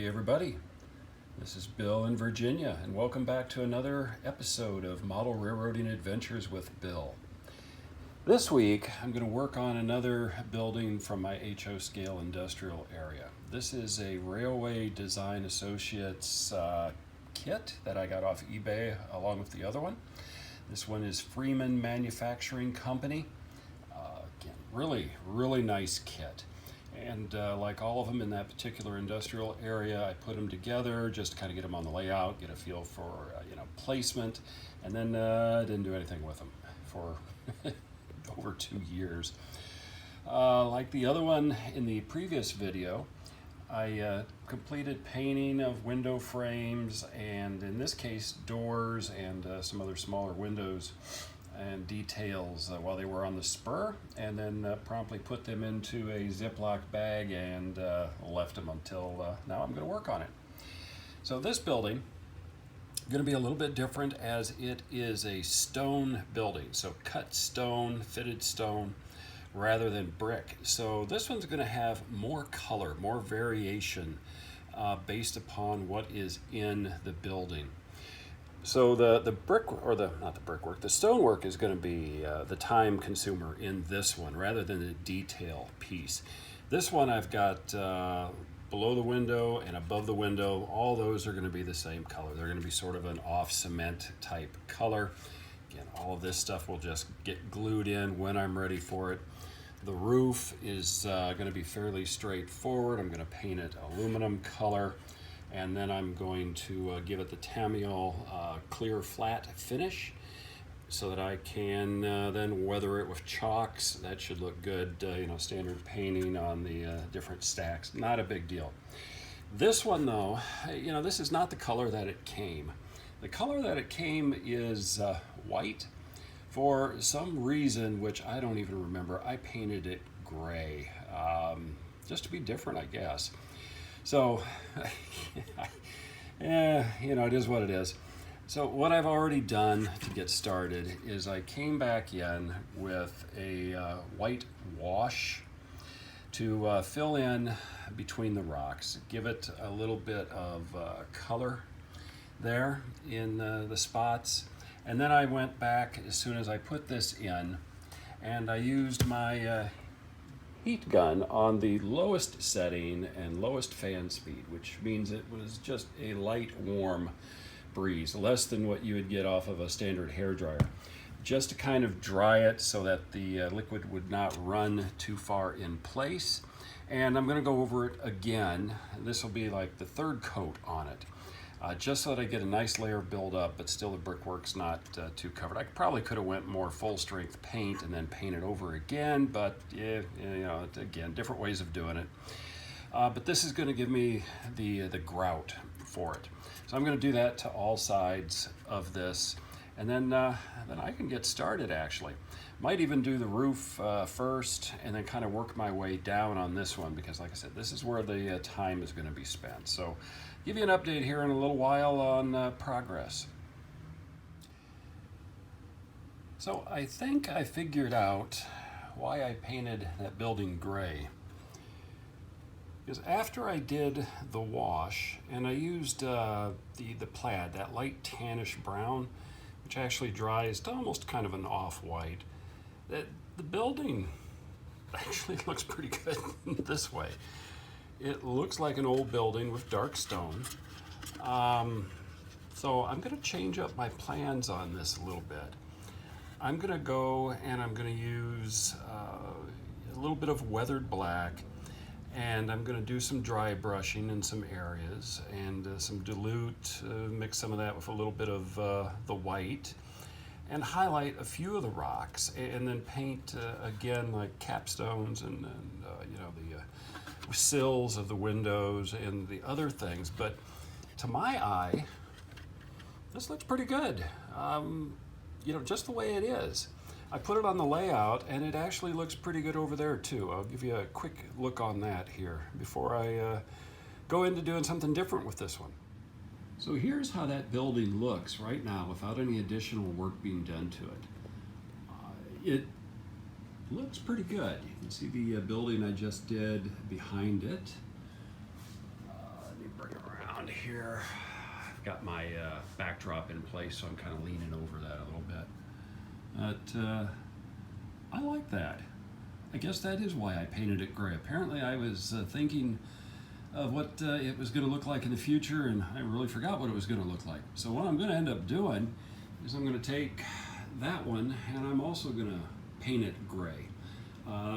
everybody. This is Bill in Virginia, and welcome back to another episode of Model Railroading Adventures with Bill. This week, I'm going to work on another building from my HO scale industrial area. This is a Railway Design Associates kit that I got off eBay along with the other one. This one is Freeman Manufacturing Company. Again, really nice kit. And like all of them in that particular industrial area, I put them together just to kind of get them on the layout, get a feel for placement, and then didn't do anything with them for over 2 years. Like the other one in the previous video, I completed painting of window frames, and in this case doors and some other smaller windows and details while they were on the spur, and then promptly put them into a Ziploc bag and left them until now I'm going to work on it. So this building is going to be a little bit different as it is a stone building, so cut stone, fitted stone, rather than brick. So this one's going to have more color, more variation based upon what is in the building. So the stonework is going to be the time consumer in this one rather than the detail piece. This one I've got below the window and above the window, all those are going to be the same color. They're going to be sort of an off cement type color. Again, all of this stuff will just get glued in when I'm ready for it. The roof is going to be fairly straightforward. I'm going to paint it aluminum color, and then I'm going to give it the Tamiol clear flat finish so that I can then weather it with chalks. That should look good, standard painting on the different stacks, not a big deal. This one though, this is not the color that it came. The color that it came is white. For some reason, which I don't even remember, I painted it gray, just to be different, I guess. So, it is what it is. So what I've already done to get started is I came back in with a white wash to fill in between the rocks, give it a little bit of color there in the spots. And then I went back as soon as I put this in, and I used my heat gun on the lowest setting and lowest fan speed, which means it was just a light warm breeze, less than what you would get off of a standard hairdryer, just to kind of dry it so that the liquid would not run too far in place. And I'm going to go over it again. This will be like the third coat on it, just so that I get a nice layer build up, but still the brickwork's not too covered. I probably could have went more full strength paint and then paint it over again, but again, different ways of doing it. But this is going to give me the grout for it. So I'm going to do that to all sides of this, and then I can get started actually. Might even do the roof first and then kind of work my way down on this one, because like I said, this is where the time is going to be spent. So give you an update here in a little while on progress. So I think I figured out why I painted that building gray. Because after I did the wash, and I used the plaid, that light tannish brown, which actually dries to almost kind of an off-white, the building actually looks pretty good this way. It looks like an old building with dark stone. So I'm going to change up my plans on this a little bit. I'm going to go and I'm going to use a little bit of weathered black, and I'm going to do some dry brushing in some areas and some dilute, mix some of that with a little bit of the white, and highlight a few of the rocks, and then paint again like capstones and the sills of the windows and the other things. But to my eye, this looks pretty good, just the way it is. I put it on the layout, and it actually looks pretty good over there too. I'll give you a quick look on that here before I go into doing something different with this one. So here's how that building looks right now without any additional work being done to it. It looks pretty good. You can see the building I just did behind it. Let me bring it around here. I've got my backdrop in place, so I'm kind of leaning over that a little bit. But I like that. I guess that is why I painted it gray. Apparently I was thinking of what it was going to look like in the future, and I really forgot what it was going to look like. So what I'm going to end up doing is I'm going to take that one, and I'm also going to paint it gray.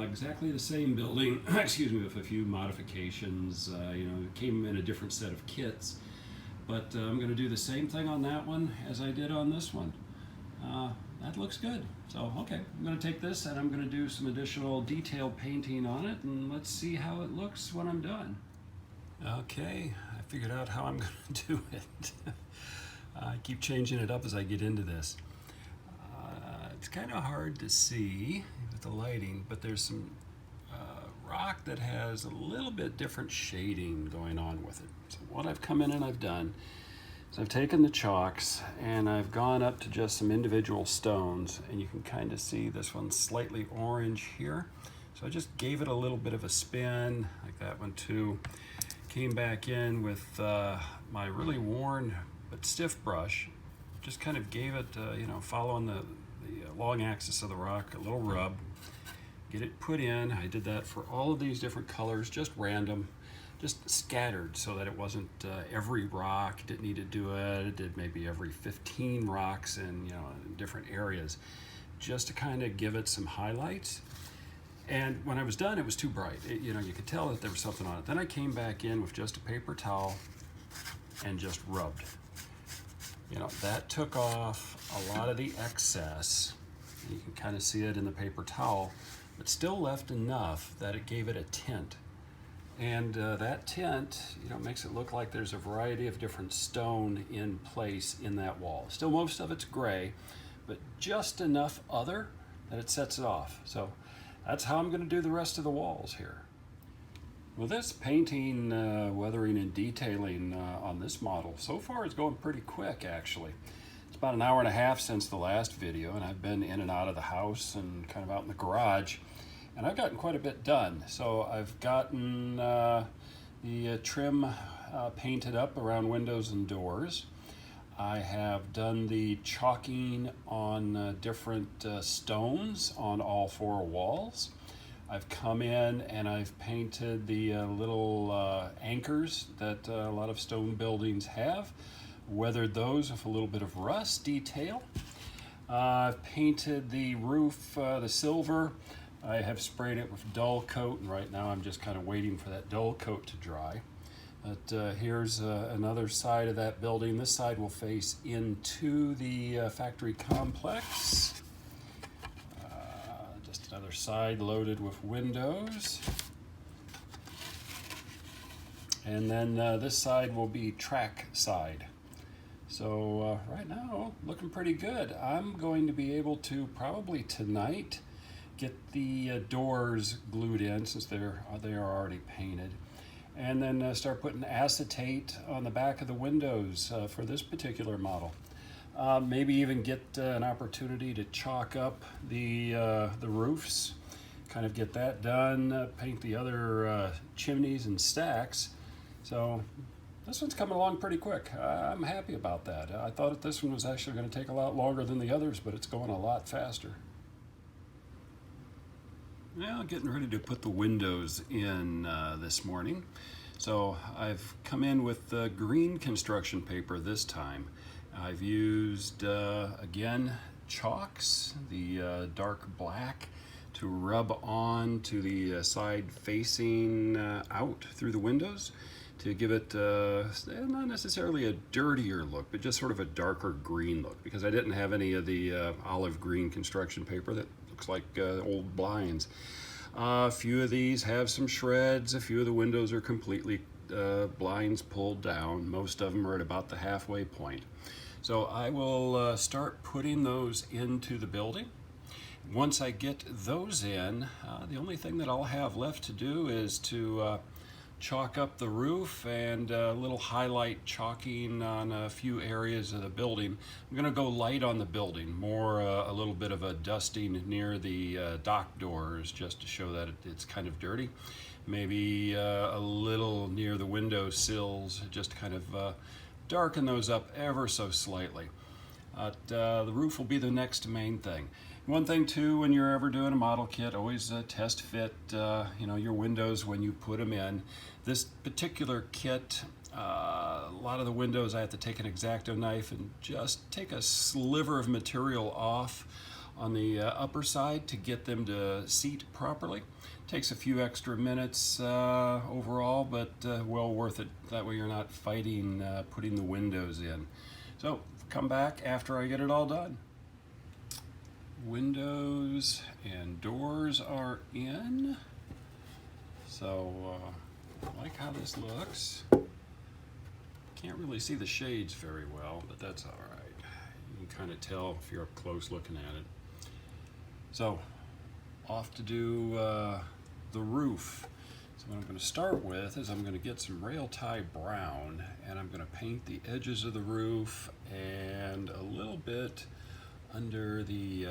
Exactly the same building, excuse me, with a few modifications. You know, it came in a different set of kits, but I'm going to do the same thing on that one as I did on this one. That looks good. So, okay, I'm going to take this and I'm going to do some additional detail painting on it, and let's see how it looks when I'm done. Okay, I figured out how I'm going to do it. I keep changing it up as I get into this. It's kind of hard to see with the lighting, but there's some rock that has a little bit different shading going on with it. So what I've come in and I've done is I've taken the chalks and I've gone up to just some individual stones, and you can kind of see this one's slightly orange here. So I just gave it a little bit of a spin, like that one too. Came back in with my really worn but stiff brush, just kind of gave it, you know, following the long axis of the rock, a little rub, get it put in. I did that for all of these different colors, just random, just scattered, so that it wasn't every rock. Didn't need to do it. It did maybe every 15 rocks in, you know, in different areas, just to kind of give it some highlights. And when I was done, it was too bright. You know, you could tell that there was something on it. Then I came back in with just a paper towel and just rubbed. You know, that took off a lot of the excess. You can kind of see it in the paper towel, but still left enough that it gave it a tint. And that tint, you know, makes it look like there's a variety of different stone in place in that wall. Still, most of it's gray, but just enough other that it sets it off. So that's how I'm going to do the rest of the walls here. Well, this painting, weathering, and detailing on this model so far is going pretty quick, actually. It's about an hour and a half since the last video, and I've been in and out of the house and kind of out in the garage, and I've gotten quite a bit done. So I've gotten the trim painted up around windows and doors. I have done the chalking on different stones on all four walls. I've come in and I've painted the little anchors that a lot of stone buildings have, weathered those with a little bit of rust detail. I've painted the roof, the silver. I have sprayed it with dull coat, and right now I'm just kind of waiting for that dull coat to dry. But here's another side of that building. This side will face into the factory complex. Just another side loaded with windows. And then this side will be track side. So right now, looking pretty good. I'm going to be able to probably tonight get the doors glued in, since they are already painted. And then start putting acetate on the back of the windows for this particular model. Maybe even get an opportunity to chalk up the roofs, kind of get that done, paint the other chimneys and stacks. So this one's coming along pretty quick. I'm happy about that. I thought that this one was actually going to take a lot longer than the others, but it's going a lot faster. Now getting ready to put the windows in this morning. So I've come in with the green construction paper this time. I've used, again, chalks, the dark black, to rub on to the side facing out through the windows to give it not necessarily a dirtier look, but just sort of a darker green look, because I didn't have any of the olive green construction paper that looks like old blinds. A few of these have some shreds. A few of the windows are completely blinds pulled down. Most of them are at about the halfway point. So I will start putting those into the building. Once I get those in, the only thing that I'll have left to do is to chalk up the roof and a little highlight chalking on a few areas of the building. I'm going to go light on the building, more a little bit of a dusting near the dock doors, just to show that it's kind of dirty. maybe a little near the window sills, just to kind of darken those up ever so slightly. The roof will be the next main thing. One thing too, when you're ever doing a model kit, always test fit your windows when you put them in. This particular kit, a lot of the windows I have to take an X-Acto knife and just take a sliver of material off on the upper side to get them to seat properly. Takes a few extra minutes overall, but well worth it. That way you're not fighting putting the windows in. So come back after I get it all done. Windows and doors are in. So I like how this looks. Can't really see the shades very well, but that's all right. You can kind of tell if you're up close looking at it. So off to do the roof. So what I'm going to start with is I'm going to get some rail tie brown, and I'm going to paint the edges of the roof and a little bit under the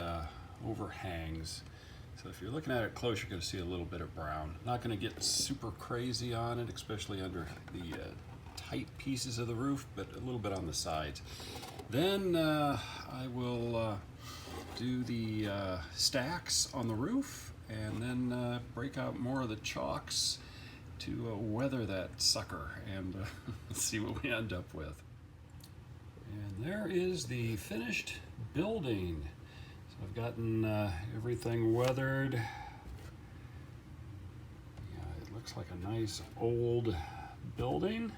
overhangs. So if you're looking at it close, you're going to see a little bit of brown. Not going to get super crazy on it, especially under the tight pieces of the roof, but a little bit on the sides. Then I will do the stacks on the roof, and then break out more of the chalks to weather that sucker and see what we end up with. And there is the finished building. So I've gotten everything weathered. Yeah, it looks like a nice old building.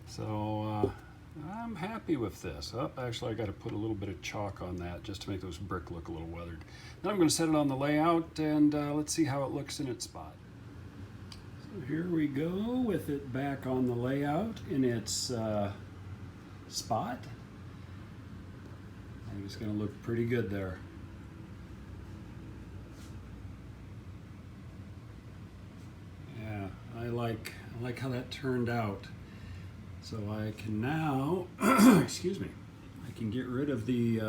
So I'm happy with this. Oh, actually, I got to put a little bit of chalk on that just to make those brick look a little weathered. Then I'm going to set it on the layout, and let's see how it looks in its spot. So here we go with it back on the layout in its spot. I think it's going to look pretty good there. Yeah, I like how that turned out. So I can now, excuse me, I can get rid of the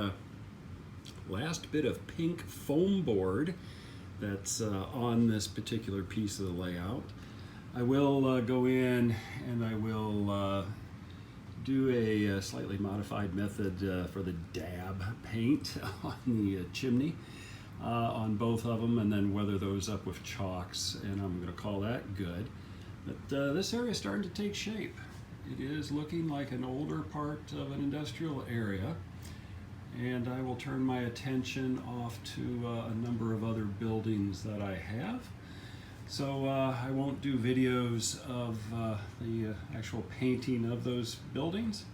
last bit of pink foam board that's on this particular piece of the layout. I will go in and I will do a slightly modified method for the dab paint on the chimney on both of them, and then weather those up with chalks, and I'm going to call that good. But this area is starting to take shape. It is looking like an older part of an industrial area, and I will turn my attention off to a number of other buildings that I have. So I won't do videos of the actual painting of those buildings,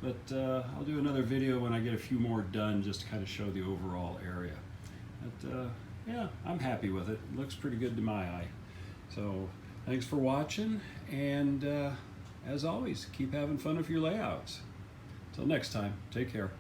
but I'll do another video when I get a few more done, just to kind of show the overall area. But yeah, I'm happy with it. It looks pretty good to my eye. So thanks for watching, and as always, keep having fun with your layouts. Till next time, take care.